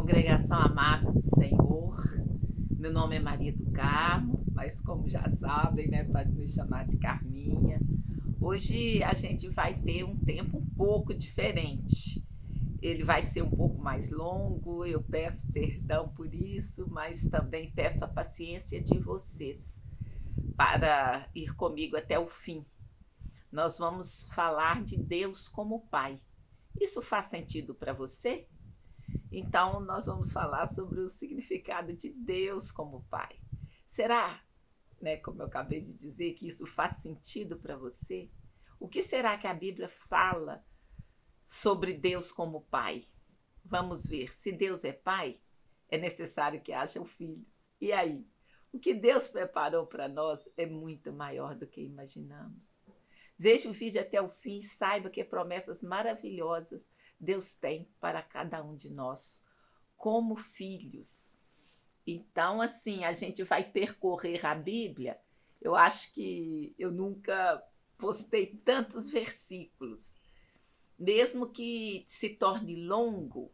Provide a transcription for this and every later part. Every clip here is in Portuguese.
Congregação amada do Senhor, meu nome é Maria do Carmo, mas como já sabem, né, pode me chamar de Carminha. Hoje a gente vai ter um tempo um pouco diferente. Ele vai ser um pouco mais longo, eu peço perdão por isso, mas também peço a paciência de vocês para ir comigo até o fim. Nós vamos falar de Deus como Pai. Isso faz sentido para você? Então, nós vamos falar sobre o significado de Deus como Pai. Será, né, como eu acabei de dizer, que isso faz sentido para você? O que será que a Bíblia fala sobre Deus como Pai? Vamos ver. Se Deus é Pai, é necessário que hajam filhos. E aí? O que Deus preparou para nós é muito maior do que imaginamos. Veja o vídeo até o fim e saiba que promessas maravilhosas Deus tem para cada um de nós, como filhos. Então, assim, a gente vai percorrer a Bíblia. Eu acho que eu nunca postei tantos versículos, mesmo que se torne longo,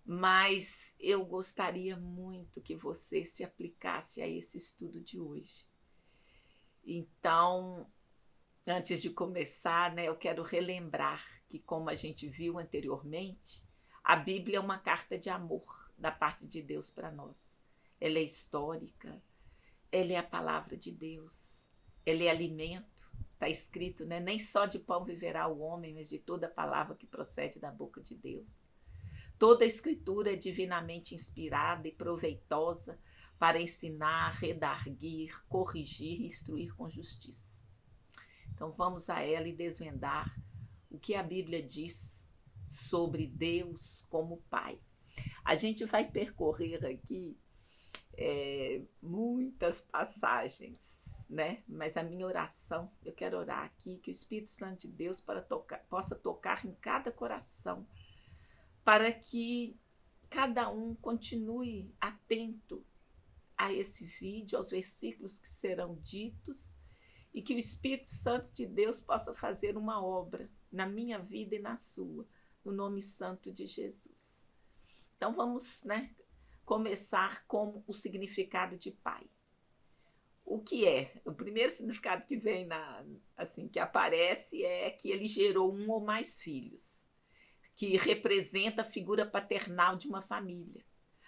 mas eu gostaria muito que você se aplicasse a esse estudo de hoje. Então, antes de começar, né, eu quero relembrar que, como a gente viu anteriormente, a Bíblia é uma carta de amor da parte de Deus para nós. Ela é histórica, ela é a palavra de Deus, ela é alimento. Está escrito, né? Nem só de pão viverá o homem, mas de toda palavra que procede da boca de Deus. Toda a escritura é divinamente inspirada e proveitosa para ensinar, redarguir, corrigir e instruir com justiça. Então vamos a ela e desvendar o que a Bíblia diz sobre Deus como Pai. A gente vai percorrer aqui muitas passagens, né? Mas a minha oração, eu quero orar aqui que o Espírito Santo de Deus possa tocar em cada coração, para que cada um continue atento a esse vídeo, aos versículos que serão ditos, e que o Espírito Santo de Deus possa fazer uma obra na minha vida e na sua, no nome santo de Jesus. Então vamos, né, começar com o significado de pai. O que é? O primeiro significado que vem assim, que aparece é que ele gerou um ou mais filhos, que representa a figura paternal de uma família.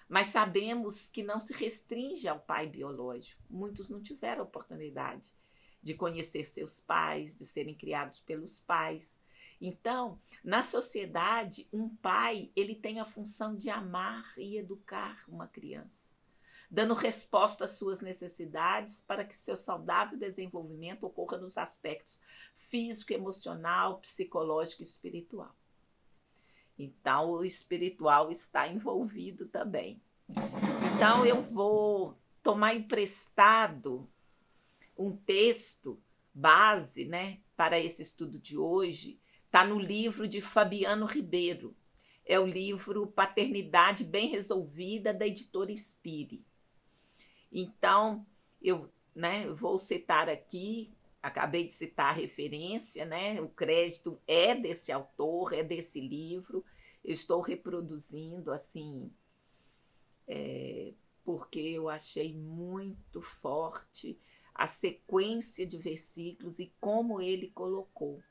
Mas sabemos que não se restringe ao pai biológico. Muitos não tiveram oportunidade de conhecer seus pais, de serem criados pelos pais. Então, na sociedade, um pai ele tem a função de amar e educar uma criança, dando resposta às suas necessidades para que seu saudável desenvolvimento ocorra nos aspectos físico, emocional, psicológico e espiritual. Então, o espiritual está envolvido também. Então, eu vou tomar emprestado um texto base, né, para esse estudo de hoje. Está no livro de Fabiano Ribeiro. É o livro Paternidade Bem Resolvida, da editora Inspire. Então, eu, né, vou citar aqui, acabei de citar a referência, né, o crédito é desse autor, é desse livro. Eu estou reproduzindo, assim, porque eu achei muito forte a sequência de versículos e como ele colocou.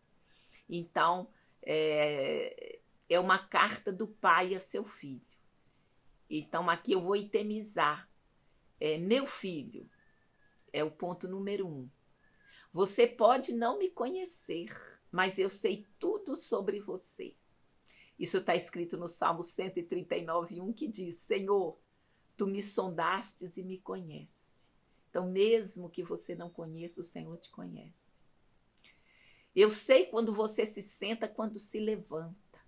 Então, é uma carta do pai a seu filho. Então, aqui eu vou itemizar. Meu filho, é o ponto número 1. Você pode não me conhecer, mas eu sei tudo sobre você. Isso está escrito no Salmo 139:1, que diz: Senhor, tu me sondastes e me conheces. Então, mesmo que você não conheça, o Senhor te conhece. Eu sei quando você se senta, quando se levanta.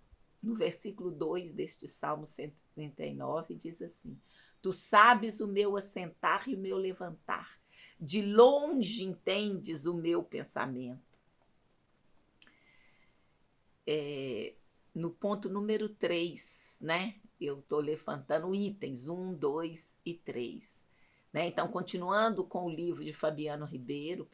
No versículo 2 deste Salmo 139, diz assim: Tu sabes o meu assentar e o meu levantar. De longe entendes o meu pensamento. No ponto número 3, né? Eu estou levantando itens 1, 2 e 3. Né? Então, continuando com o livro de Fabiano Ribeiro,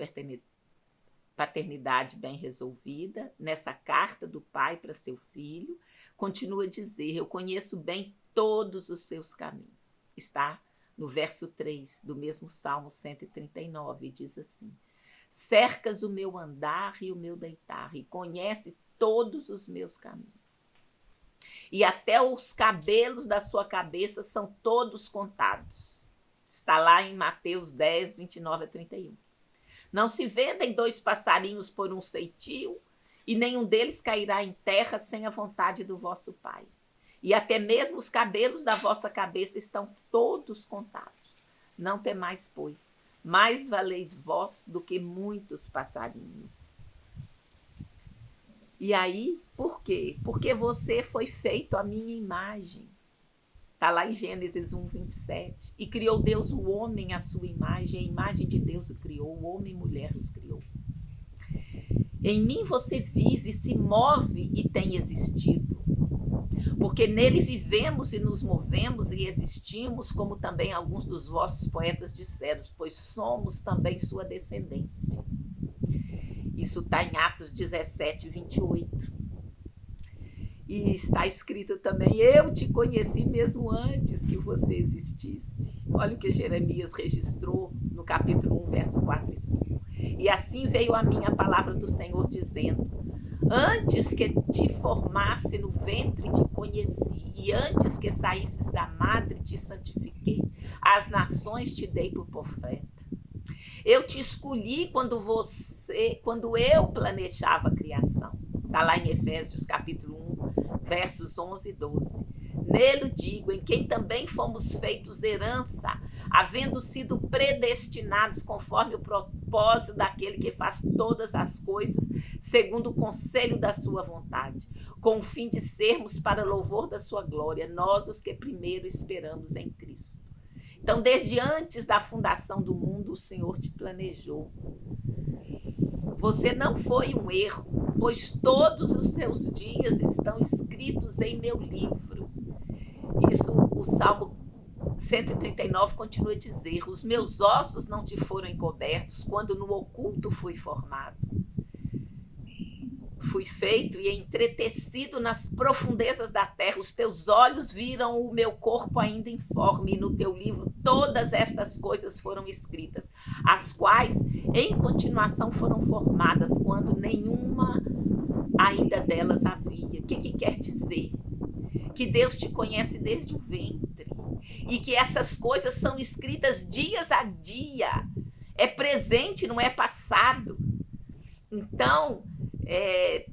paternidade bem resolvida, nessa carta do pai para seu filho, continua a dizer: eu conheço bem todos os seus caminhos. Está no verso 3 do mesmo Salmo 139, e diz assim: cercas o meu andar e o meu deitar, e conhece todos os meus caminhos. E até os cabelos da sua cabeça são todos contados. Está lá em Mateus 10, 29 a 31. Não se vendem 2 passarinhos por um ceitio, e nenhum deles cairá em terra sem a vontade do vosso Pai. E até mesmo os cabelos da vossa cabeça estão todos contados. Não temais, pois, mais valeis vós do que muitos passarinhos. E aí, por quê? Porque você foi feito à minha imagem. Está lá em Gênesis 1, 27. E criou Deus o homem à sua imagem, a imagem de Deus o criou, o homem e mulher os criou. Em mim você vive, se move e tem existido. Porque nele vivemos e nos movemos e existimos, como também alguns dos vossos poetas disseram, pois somos também sua descendência. Isso está em Atos 17, 28. E está escrito também: eu te conheci mesmo antes que você existisse. Olha o que Jeremias registrou no capítulo 1, verso 4 e 5. E assim veio a mim a palavra do Senhor, dizendo: antes que te formasse no ventre te conheci, e antes que saísses da madre te santifiquei. As nações te dei por profeta. Eu te escolhi quando eu planejava a criação. Está lá em Efésios capítulo 1, versos 11 e 12. Nele digo, em quem também fomos feitos herança, havendo sido predestinados conforme o propósito daquele que faz todas as coisas, segundo o conselho da sua vontade, com o fim de sermos para louvor da sua glória, nós os que primeiro esperamos em Cristo. Então, desde antes da fundação do mundo, o Senhor te planejou. Você não foi um erro, pois todos os seus dias estão escritos em meu livro. Isso, o Salmo 139 continua a dizer: os meus ossos não te foram encobertos quando no oculto fui formado. Fui feito e entretecido nas profundezas da terra. Os teus olhos viram o meu corpo ainda informe, e no teu livro todas estas coisas foram escritas, as quais em continuação foram formadas, quando nenhuma ainda delas havia. O que quer dizer? Que Deus te conhece desde o ventre, e que essas coisas são escritas dias a dia. É presente, não é passado. Então,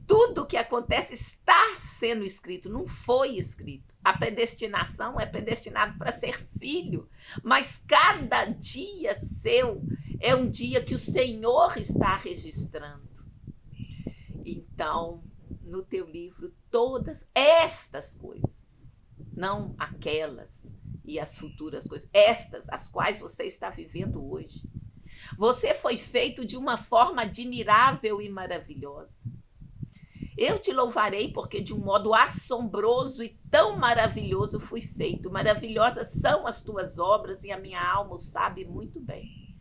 tudo que acontece está sendo escrito, não foi escrito. A predestinação é predestinado para ser filho, mas cada dia seu é um dia que o Senhor está registrando. Então, no teu livro, todas estas coisas, não aquelas e as futuras coisas, estas, as quais você está vivendo hoje. Você foi feito de uma forma admirável e maravilhosa. Eu te louvarei porque de um modo assombroso e tão maravilhoso fui feito. Maravilhosas são as tuas obras e a minha alma o sabe muito bem.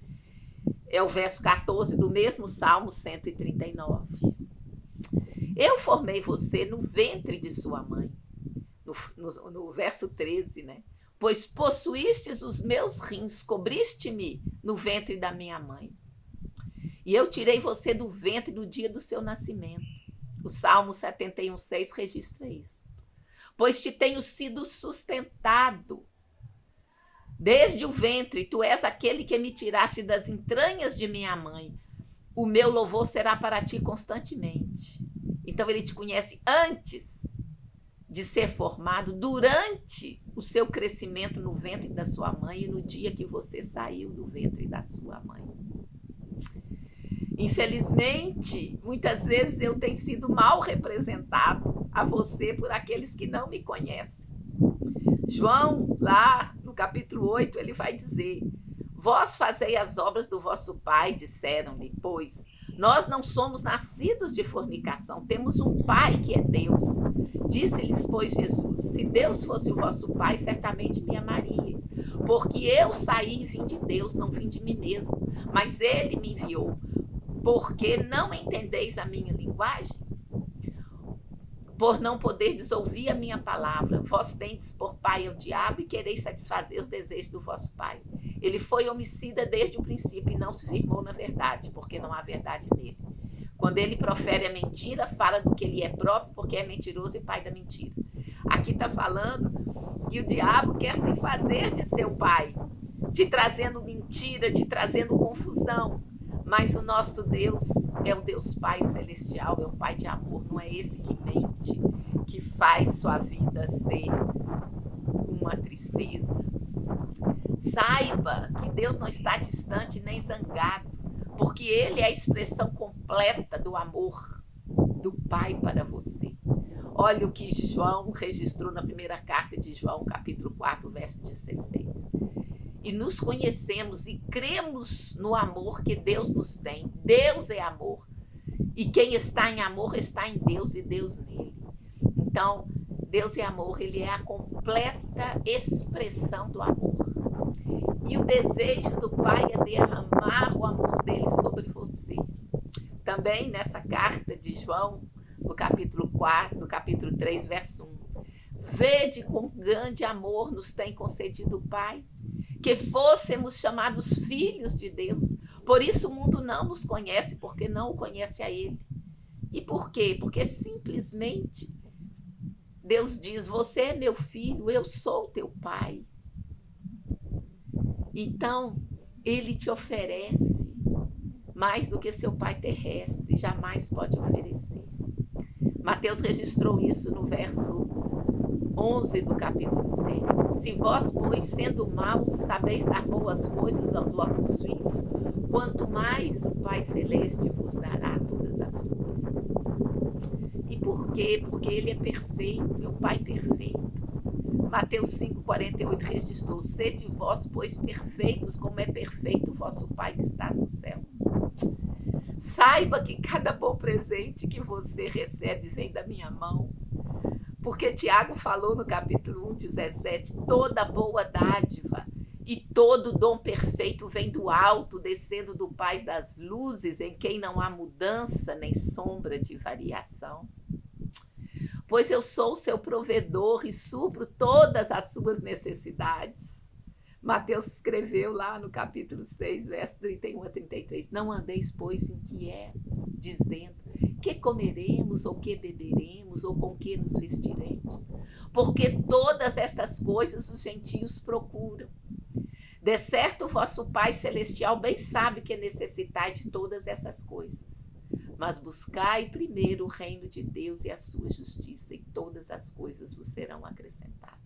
É o verso 14 do mesmo Salmo 139. Eu formei você no ventre de sua mãe. No verso 13, né? Pois possuístes os meus rins, cobriste-me no ventre da minha mãe. E eu tirei você do ventre no dia do seu nascimento. O Salmo 71, 6 registra isso. Pois te tenho sido sustentado desde o ventre, tu és aquele que me tiraste das entranhas de minha mãe. O meu louvor será para ti constantemente. Então ele te conhece antes de ser formado, durante o seu crescimento no ventre da sua mãe e no dia que você saiu do ventre da sua mãe. Infelizmente, muitas vezes eu tenho sido mal representado a você por aqueles que não me conhecem. João, lá no capítulo 8, ele vai dizer: vós fazei as obras do vosso pai, disseram-lhe, pois nós não somos nascidos de fornicação, temos um pai que é Deus. Disse-lhes, pois, Jesus: se Deus fosse o vosso pai, certamente me amaríeis, porque eu saí e vim de Deus, não vim de mim mesmo, mas ele me enviou. Porque não entendeis a minha linguagem? Por não poderdes ouvir a minha palavra. Vós tendes por pai o diabo e quereis satisfazer os desejos do vosso pai. Ele foi homicida desde o princípio e não se firmou na verdade, porque não há verdade nele. Quando ele profere a mentira, fala do que ele é próprio, porque é mentiroso e pai da mentira. Aqui está falando que o diabo quer se fazer de seu pai, te trazendo mentira, te trazendo confusão. Mas o nosso Deus é o Deus Pai Celestial, é o Pai de amor, não é esse que mente, que faz sua vida ser uma tristeza. Saiba que Deus não está distante nem zangado, porque Ele é a expressão completa do amor do Pai para você. Olha o que João registrou na primeira carta de João, capítulo 4, verso 16. E nos conhecemos e cremos no amor que Deus nos tem. Deus é amor. E quem está em amor está em Deus e Deus nele. Então, Deus é amor, ele é a completa expressão do amor. E o desejo do Pai é derramar o amor dele sobre você. Também nessa carta de João, no capítulo 4, no capítulo 3, verso 1. Vede com grande amor nos tem concedido o Pai, que fôssemos chamados filhos de Deus. Por isso o mundo não nos conhece, porque não o conhece a ele. E por quê? Porque simplesmente Deus diz, você é meu filho, eu sou teu pai. Então, ele te oferece mais do que seu pai terrestre jamais pode oferecer. Mateus registrou isso no verso 11 do capítulo 7. Se vós, pois, sendo maus, sabeis dar boas coisas aos vossos filhos, quanto mais o Pai Celeste vos dará todas as coisas. E por quê? Porque ele é perfeito, é o Pai perfeito. Mateus 5,48 registrou, sede vós, pois, perfeitos, como é perfeito o vosso Pai que está no céu. Saiba que cada bom presente que você recebe vem da minha mão. Porque Tiago falou no capítulo 1,17, toda boa dádiva e todo dom perfeito vem do alto, descendo do Pai das luzes, em quem não há mudança nem sombra de variação. Pois eu sou o seu provedor e supro todas as suas necessidades. Mateus escreveu lá no capítulo 6, verso 31 a 33, não andeis, pois, inquietos, dizendo, que comeremos, ou que beberemos, ou com que nos vestiremos? Porque todas essas coisas os gentios procuram. De certo, o vosso Pai Celestial bem sabe que necessitais de todas essas coisas. Mas buscai primeiro o reino de Deus e a sua justiça, e todas as coisas vos serão acrescentadas.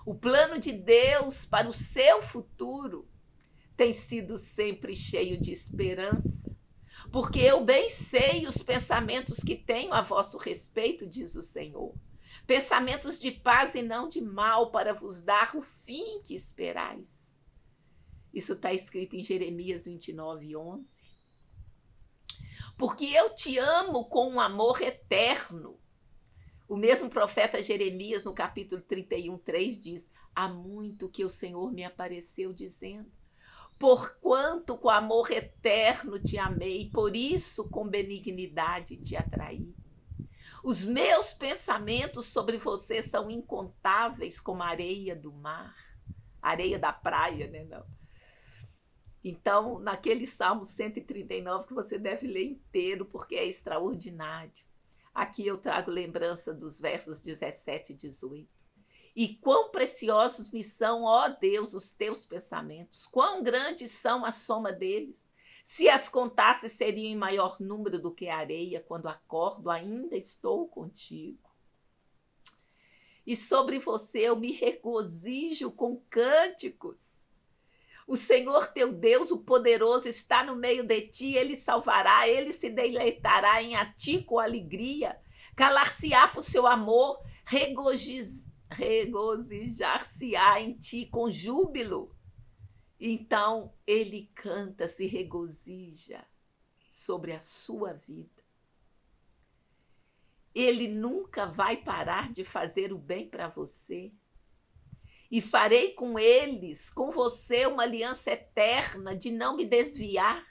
O plano de Deus para o seu futuro tem sido sempre cheio de esperança, porque eu bem sei os pensamentos que tenho a vosso respeito, diz o Senhor. Pensamentos de paz e não de mal, para vos dar o fim que esperais. Isso está escrito em Jeremias 29, 11. Porque eu te amo com um amor eterno. O mesmo profeta Jeremias, no capítulo 31, 3, diz, há muito que o Senhor me apareceu dizendo, porquanto com amor eterno te amei, por isso com benignidade te atraí. Os meus pensamentos sobre você são incontáveis como a areia do mar, areia da praia, né? Não. Então, naquele Salmo 139 que você deve ler inteiro, porque é extraordinário. Aqui eu trago lembrança dos versos 17 e 18. E quão preciosos me são, ó Deus, os teus pensamentos, quão grandes são a soma deles. Se as contasse, seriam em maior número do que a areia, quando acordo, ainda estou contigo. E sobre você eu me regozijo com cânticos. O Senhor teu Deus, o poderoso, está no meio de ti, ele salvará, ele se deleitará em ti com alegria, calar-se-á por seu amor, regozijar-se-á em ti com júbilo. Então ele canta, se regozija sobre a sua vida. Ele nunca vai parar de fazer o bem para você. E farei com eles, com você, uma aliança eterna de não me desviar.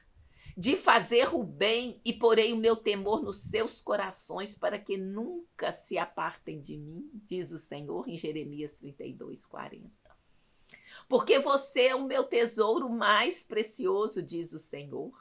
de fazer o bem, e porei o meu temor nos seus corações, para que nunca se apartem de mim, diz o Senhor, em Jeremias 32:40. Porque você é o meu tesouro mais precioso, diz o Senhor.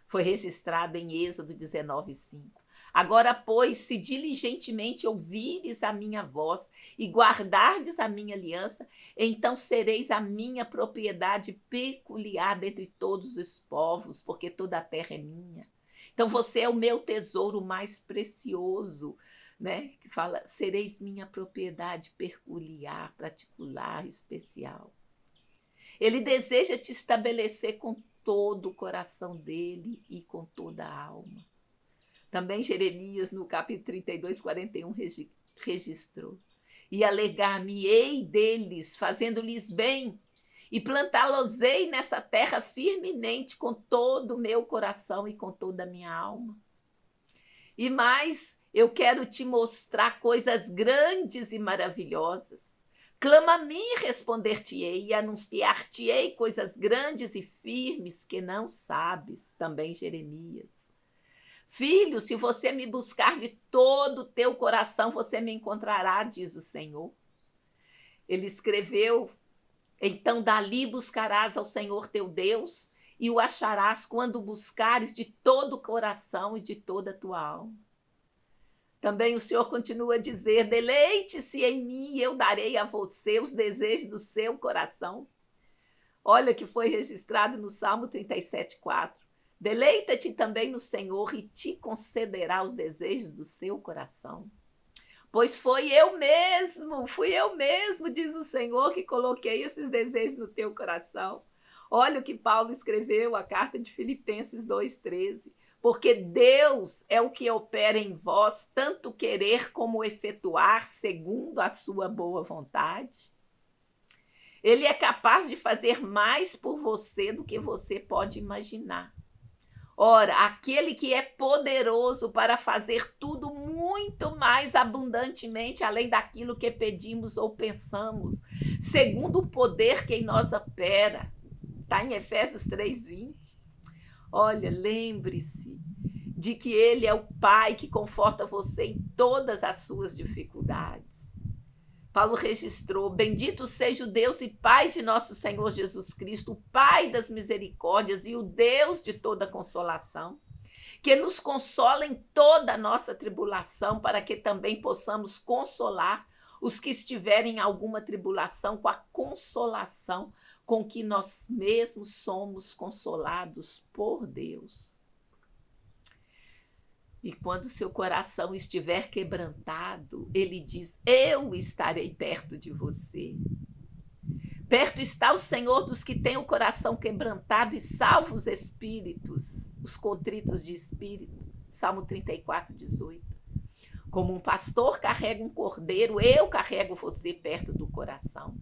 Foi registrado em Êxodo 19:5. Agora, pois, se diligentemente ouvires a minha voz e guardardes a minha aliança, então sereis a minha propriedade peculiar dentre todos os povos, porque toda a terra é minha. Então você é o meu tesouro mais precioso, né? Que fala, sereis minha propriedade peculiar, particular, especial. Ele deseja te estabelecer com todo o coração dele e com toda a alma. Também Jeremias, no capítulo 32:41, registrou. E alegar-me-ei deles, fazendo-lhes bem, e plantá-los-ei nessa terra firmemente, com todo o meu coração e com toda a minha alma. E mais, eu quero te mostrar coisas grandes e maravilhosas. Clama a mim, responder-te-ei, e anunciar-te-ei coisas grandes e firmes que não sabes. Também Jeremias. Filho, se você me buscar de todo o teu coração, você me encontrará, diz o Senhor. Ele escreveu, então dali buscarás ao Senhor teu Deus, e o acharás quando o buscares de todo o coração e de toda a tua alma. Também o Senhor continua a dizer, deleite-se em mim e eu darei a você os desejos do seu coração. Olha que foi registrado no Salmo 37:4. Deleita-te também no Senhor e te concederá os desejos do seu coração. Pois fui eu mesmo, diz o Senhor, que coloquei esses desejos no teu coração. Olha o que Paulo escreveu, a carta de Filipenses 2:13. Porque Deus é o que opera em vós, tanto querer como efetuar, segundo a sua boa vontade. Ele é capaz de fazer mais por você do que você pode imaginar. Ora, aquele que é poderoso para fazer tudo muito mais abundantemente, além daquilo que pedimos ou pensamos, segundo o poder que em nós opera. Está em Efésios 3:20. Olha, lembre-se de que ele é o Pai que conforta você em todas as suas dificuldades. Paulo registrou, bendito seja o Deus e Pai de nosso Senhor Jesus Cristo, o Pai das misericórdias e o Deus de toda consolação, que nos consola em toda a nossa tribulação, para que também possamos consolar os que estiverem em alguma tribulação com a consolação com que nós mesmos somos consolados por Deus. E quando seu coração estiver quebrantado, ele diz, eu estarei perto de você. Perto está o Senhor dos que têm o coração quebrantado e salva os espíritos, os contritos de espírito. Salmo 34:18. Como um pastor carrega um cordeiro, eu carrego você perto do coração.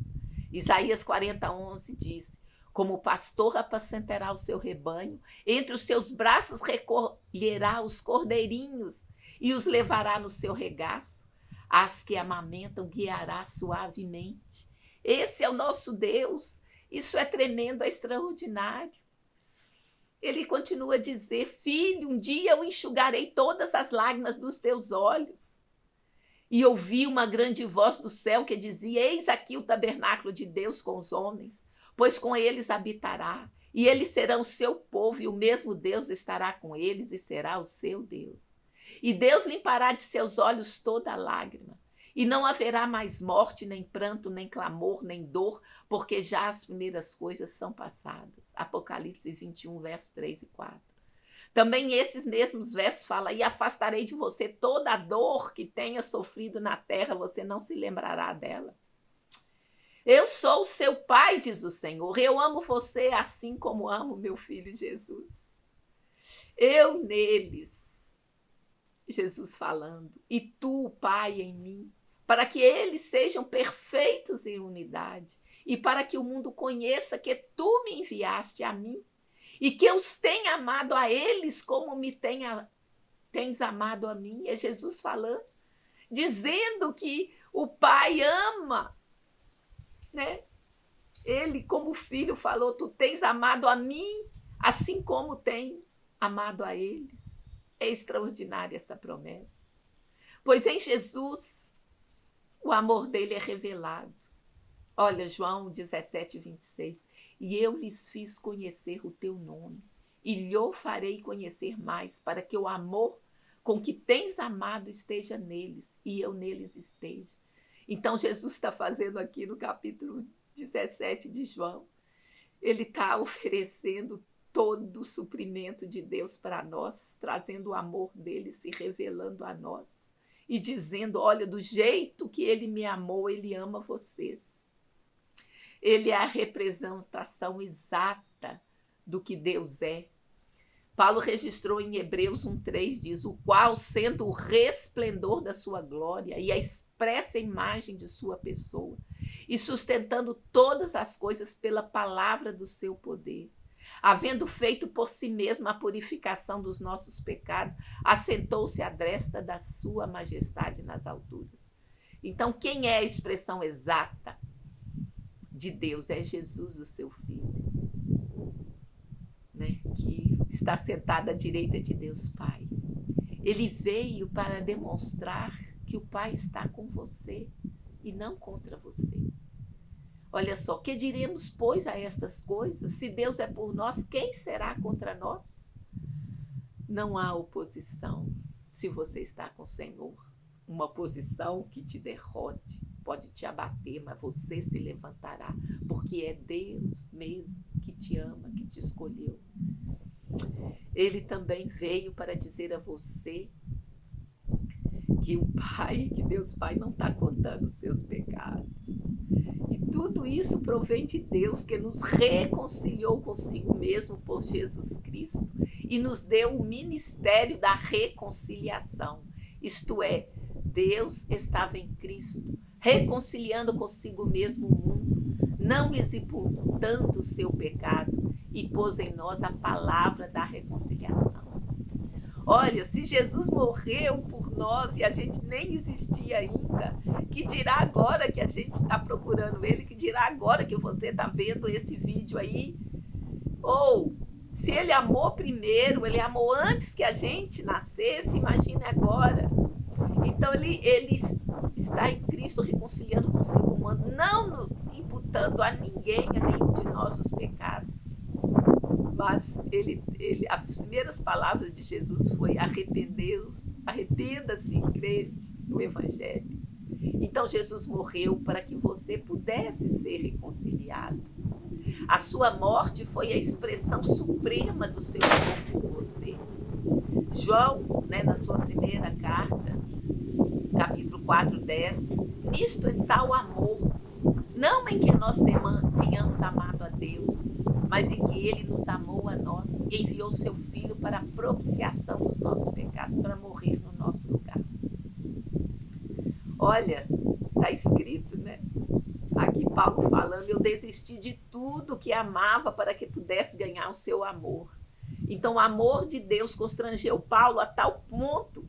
Isaías 40:11 diz, como o pastor apacentará o seu rebanho, entre os seus braços recolherá os cordeirinhos e os levará no seu regaço. As que amamentam guiará suavemente. Esse é o nosso Deus. Isso é tremendo, é extraordinário. Ele continua a dizer, filho, um dia eu enxugarei todas as lágrimas dos teus olhos. E ouvi uma grande voz do céu que dizia, eis aqui o tabernáculo de Deus com os homens, pois com eles habitará, e eles serão o seu povo, e o mesmo Deus estará com eles e será o seu Deus. E Deus limpará de seus olhos toda lágrima, e não haverá mais morte, nem pranto, nem clamor, nem dor, porque já as primeiras coisas são passadas. Apocalipse 21, versos 3 e 4. Também esses mesmos versos falam, e afastarei de você toda a dor que tenha sofrido na terra, você não se lembrará dela. Eu sou o seu pai, diz o Senhor, eu amo você assim como amo meu filho Jesus. Eu neles, Jesus falando, e tu, Pai, em mim, para que eles sejam perfeitos em unidade, e para que o mundo conheça que tu me enviaste a mim, e que eu os tenha amado a eles como me tens amado a mim. É Jesus falando, dizendo que o Pai ama, né? Ele, como filho, falou, tu tens amado a mim assim como tens amado a eles. É extraordinária essa promessa. Pois em Jesus, o amor dele é revelado. Olha, João 17, 26. E eu lhes fiz conhecer o teu nome, e lhe farei conhecer mais, para que o amor com que tens amado esteja neles, e eu neles esteja. Então, Jesus está fazendo aqui no capítulo 17 de João, ele está oferecendo todo o suprimento de Deus para nós, trazendo o amor dele, se revelando a nós, e dizendo, olha, do jeito que ele me amou, ele ama vocês. Ele é a representação exata do que Deus é. Paulo registrou em Hebreus 1:3, diz, o qual, sendo o resplendor da sua glória e a expressa imagem de sua pessoa, e sustentando todas as coisas pela palavra do seu poder, havendo feito por si mesmo a purificação dos nossos pecados, assentou-se à destra da sua majestade nas alturas. Então, quem é a expressão exata de Deus? É Jesus, o seu Filho, né? Que está sentado à direita de Deus Pai. Ele veio para demonstrar que o Pai está com você e não contra você. Olha só, que diremos, pois, a estas coisas? Se Deus é por nós, quem será contra nós? Não há oposição se você está com o Senhor. Uma oposição que te derrote, pode te abater, mas você se levantará, porque é Deus mesmo que te ama, que te escolheu. Ele também veio para dizer a você que o Pai, que Deus Pai não está contando os seus pecados. E tudo isso provém de Deus, que nos reconciliou consigo mesmo por Jesus Cristo e nos deu o ministério da reconciliação. Isto é, Deus estava em Cristo, reconciliando consigo mesmo o mundo, não lhes imputando o seu pecado, e pôs em nós a palavra da reconciliação. Olha, se Jesus morreu por nós e a gente nem existia ainda, que dirá agora que a gente está procurando ele, que dirá agora que você está vendo esse vídeo aí? Ou, se ele amou primeiro, ele amou antes que a gente nascesse, imagine agora. Então, ele está em Cristo reconciliando consigo o mundo, não imputando a ninguém, a nenhum de nós os pecados. Mas as primeiras palavras de Jesus foi arrependa-se e crede no Evangelho. Então Jesus morreu para que você pudesse ser reconciliado. A sua morte foi a expressão suprema do seu amor por você. João, né, na sua primeira carta, capítulo 4:10, nisto está o amor, não em que nós tenhamos amado a Deus, mas em que ele nos amou a nós e enviou seu Filho para a propiciação dos nossos pecados, para morrer no nosso lugar. Olha, está escrito, né? Aqui Paulo falando, eu desisti de tudo que amava para que pudesse ganhar o seu amor. Então o amor de Deus constrangeu Paulo a tal ponto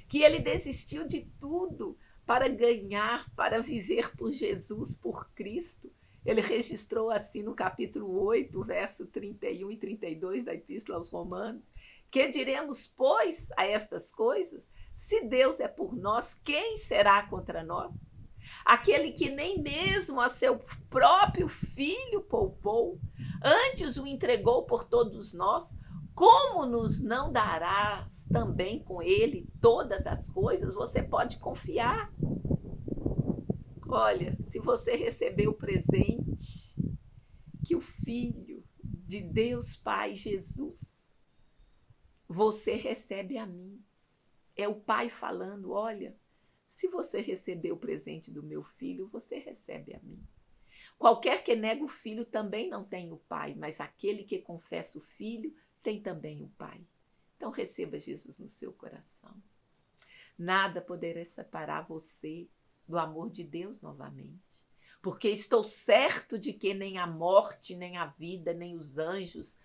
que ele desistiu de tudo para ganhar, para viver por Jesus, por Cristo. Ele registrou assim no capítulo 8, verso 31 e 32 da Epístola aos Romanos, que diremos, pois, a estas coisas? Se Deus é por nós, quem será contra nós? Aquele que nem mesmo a seu próprio Filho poupou, antes o entregou por todos nós, como nos não darás também com ele todas as coisas? Você pode confiar. Olha, se você recebeu o presente que o Filho de Deus Pai, Jesus, você recebe a mim. É o Pai falando, olha, se você recebeu o presente do meu Filho, você recebe a mim. Qualquer que nega o Filho também não tem o Pai, mas aquele que confessa o Filho tem também o Pai. Então receba Jesus no seu coração. Nada poderá separar você do amor de Deus novamente. Porque estou certo de que nem a morte, nem a vida, nem os anjos,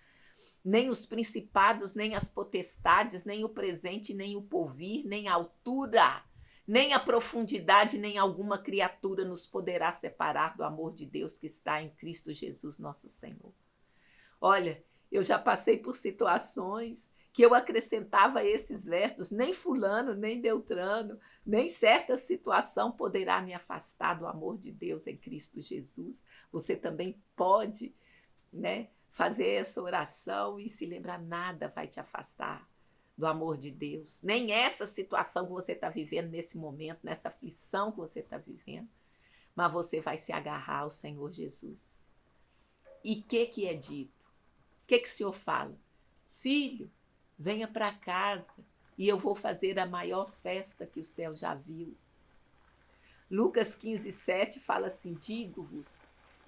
nem os principados, nem as potestades, nem o presente, nem o porvir, nem a altura, nem a profundidade, nem alguma criatura nos poderá separar do amor de Deus que está em Cristo Jesus, nosso Senhor. Olha, Eu já passei por situações que eu acrescentava esses versos, nem fulano, nem Beltrano, nem certa situação poderá me afastar do amor de Deus em Cristo Jesus. Você também pode, né, fazer essa oração e se lembrar, nada vai te afastar do amor de Deus. Nem essa situação que você está vivendo nesse momento, nessa aflição que você está vivendo, mas você vai se agarrar ao Senhor Jesus. E o que é dito? O que o Senhor fala? Filho, venha para casa e eu vou fazer a maior festa que o céu já viu. Lucas 15:7 fala assim, digo-vos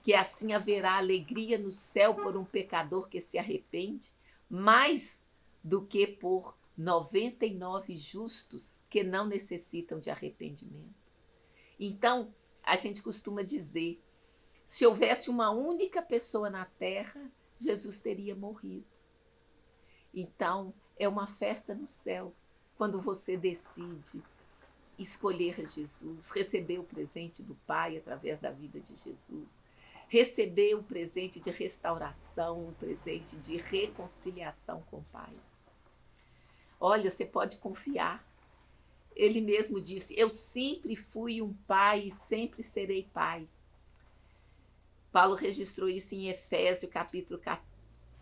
que assim haverá alegria no céu por um pecador que se arrepende, mais do que por 99 justos que não necessitam de arrependimento. Então, a gente costuma dizer, se houvesse uma única pessoa na terra, Jesus teria morrido. Então, é uma festa no céu, quando você decide escolher Jesus, receber o presente do Pai através da vida de Jesus, receber o presente de restauração, o presente de reconciliação com o Pai. Olha, você pode confiar. Ele mesmo disse, eu sempre fui um pai e sempre serei pai. Paulo registrou isso em Efésios, capítulo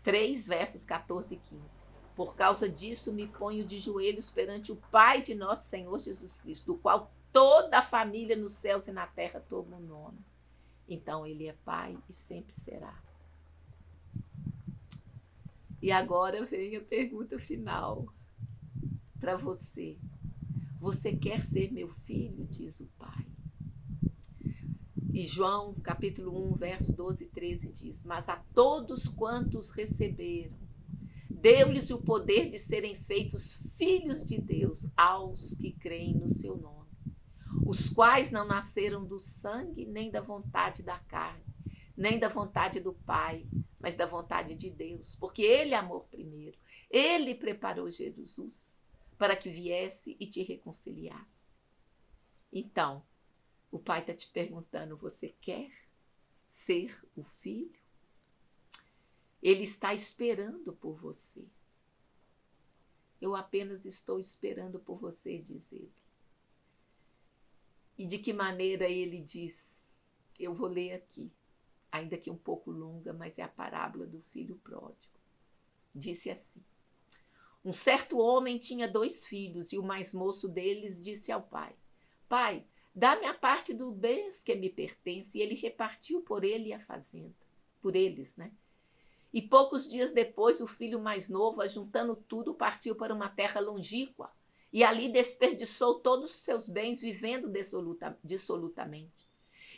3, versos 14 e 15. Por causa disso, me ponho de joelhos perante o Pai de nosso Senhor Jesus Cristo, do qual toda a família nos céus e na terra toma o nome. Então, ele é Pai e sempre será. E agora vem a pergunta final para você. Você quer ser meu filho? Diz o Pai. E João, capítulo 1, verso 12 e 13 diz, mas a todos quantos receberam, deu-lhes o poder de serem feitos filhos de Deus, aos que creem no seu nome, os quais não nasceram do sangue, nem da vontade da carne, nem da vontade do Pai, mas da vontade de Deus, porque Ele amou primeiro. Ele preparou Jesus para que viesse e te reconciliasse. Então, o Pai está te perguntando, você quer ser o filho? Ele está esperando por você. Eu apenas estou esperando por você, diz ele. E de que maneira ele diz? Eu vou ler aqui, ainda que um pouco longa, mas é a parábola do filho pródigo. Disse assim, um certo homem tinha 2 filhos e o mais moço deles disse ao pai, pai, dá-me a parte dos bens que me pertence, e ele repartiu por ele a fazenda, por eles, né? E poucos dias depois, o filho mais novo, ajuntando tudo, partiu para uma terra longínqua, e ali desperdiçou todos os seus bens, vivendo dissolutamente.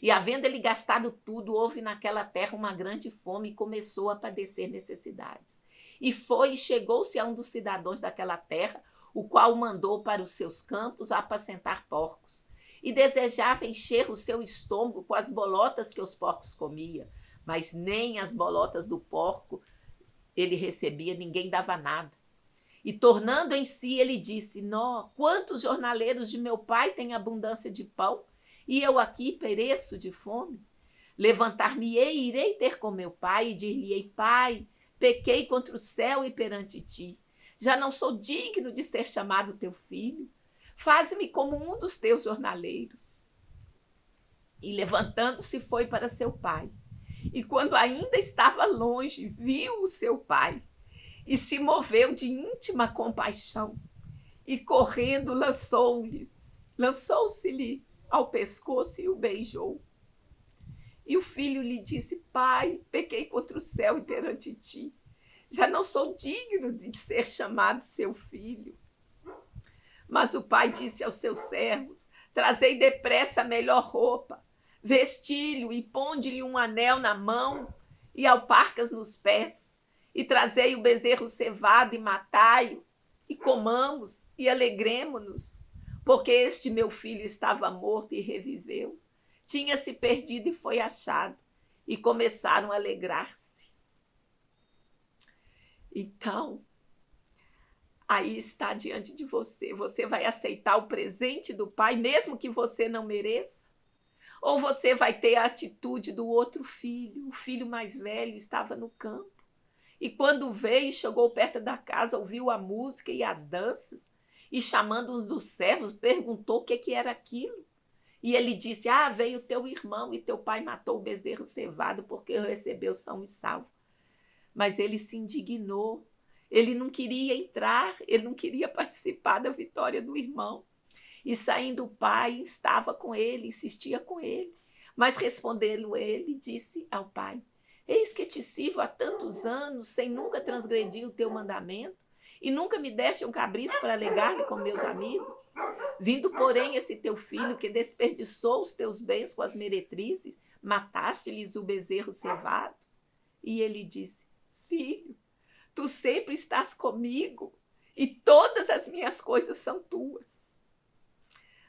E havendo ele gastado tudo, houve naquela terra uma grande fome e começou a padecer necessidades. E foi e chegou-se a um dos cidadãos daquela terra, o qual mandou para os seus campos apacentar porcos. E desejava encher o seu estômago com as bolotas que os porcos comiam, mas nem as bolotas do porco ele recebia, ninguém dava nada. E tornando em si, ele disse, nó, quantos jornaleiros de meu pai têm abundância de pão, e eu aqui pereço de fome? Levantar-me-ei e irei ter com meu pai, e dir-lhe-ei, pai, pequei contra o céu e perante ti. Já não sou digno de ser chamado teu filho. Faze-me como um dos teus jornaleiros. E levantando-se foi para seu pai. E quando ainda estava longe, viu o seu pai e se moveu de íntima compaixão. E correndo lançou-se-lhe ao pescoço e o beijou. E o filho lhe disse, pai, pequei contra o céu e perante ti. Já não sou digno de ser chamado seu filho. Mas o pai disse aos seus servos, trazei depressa a melhor roupa, vesti-lhe e ponde-lhe um anel na mão e alparcas nos pés, e trazei o bezerro cevado e matai-o, e comamos e alegremo-nos, porque este meu filho estava morto e reviveu, tinha se perdido e foi achado, e começaram a alegrar-se. Então, aí está diante de você. Você vai aceitar o presente do Pai, mesmo que você não mereça? Ou você vai ter a atitude do outro filho? O filho mais velho estava no campo E quando veio, chegou perto da casa, ouviu a música e as danças, e chamando um dos servos, perguntou o que era aquilo. E ele disse: veio teu irmão e teu pai matou o bezerro cevado porque recebeu são e salvo. Mas ele se indignou. Ele não queria entrar, ele não queria participar da vitória do irmão. E saindo o pai, estava com ele, insistia com ele. Mas respondendo ele, disse ao pai: eis que te sirvo há tantos anos, sem nunca transgredir o teu mandamento, e nunca me deste um cabrito para alegar-lhe com meus amigos. Vindo, porém, esse teu filho, que desperdiçou os teus bens com as meretrizes, mataste-lhes o bezerro cevado? E ele disse: filho, tu sempre estás comigo, e todas as minhas coisas são tuas.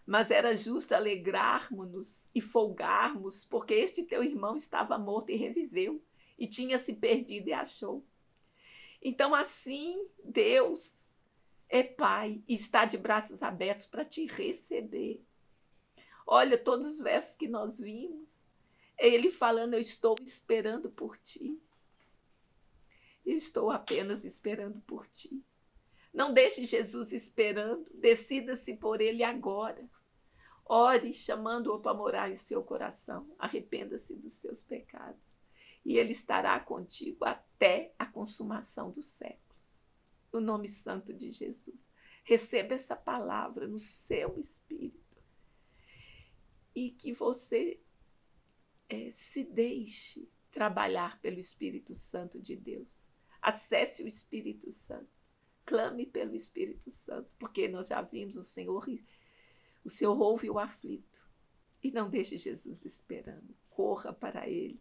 Mas era justo alegrarmos-nos e folgarmos, porque este teu irmão estava morto e reviveu, e tinha se perdido e achou. Então, assim, Deus é Pai e está de braços abertos para te receber. Olha, todos os versos que nós vimos, é Ele falando: eu estou esperando por ti. Eu estou apenas esperando por ti. Não deixe Jesus esperando, decida-se por Ele agora. Ore chamando-o para morar em seu coração. Arrependa-se dos seus pecados. E Ele estará contigo até a consumação dos séculos. No nome santo de Jesus. Receba essa palavra no seu espírito. E que você se deixe trabalhar pelo Espírito Santo de Deus. Acesse o Espírito Santo. Clame pelo Espírito Santo. Porque nós já vimos o Senhor ouve o aflito. E não deixe Jesus esperando. Corra para Ele.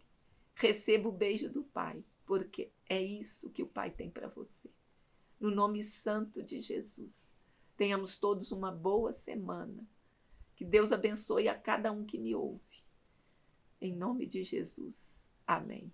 Receba o beijo do Pai, porque é isso que o Pai tem para você. No nome santo de Jesus. Tenhamos todos uma boa semana. Que Deus abençoe a cada um que me ouve. Em nome de Jesus. Amém.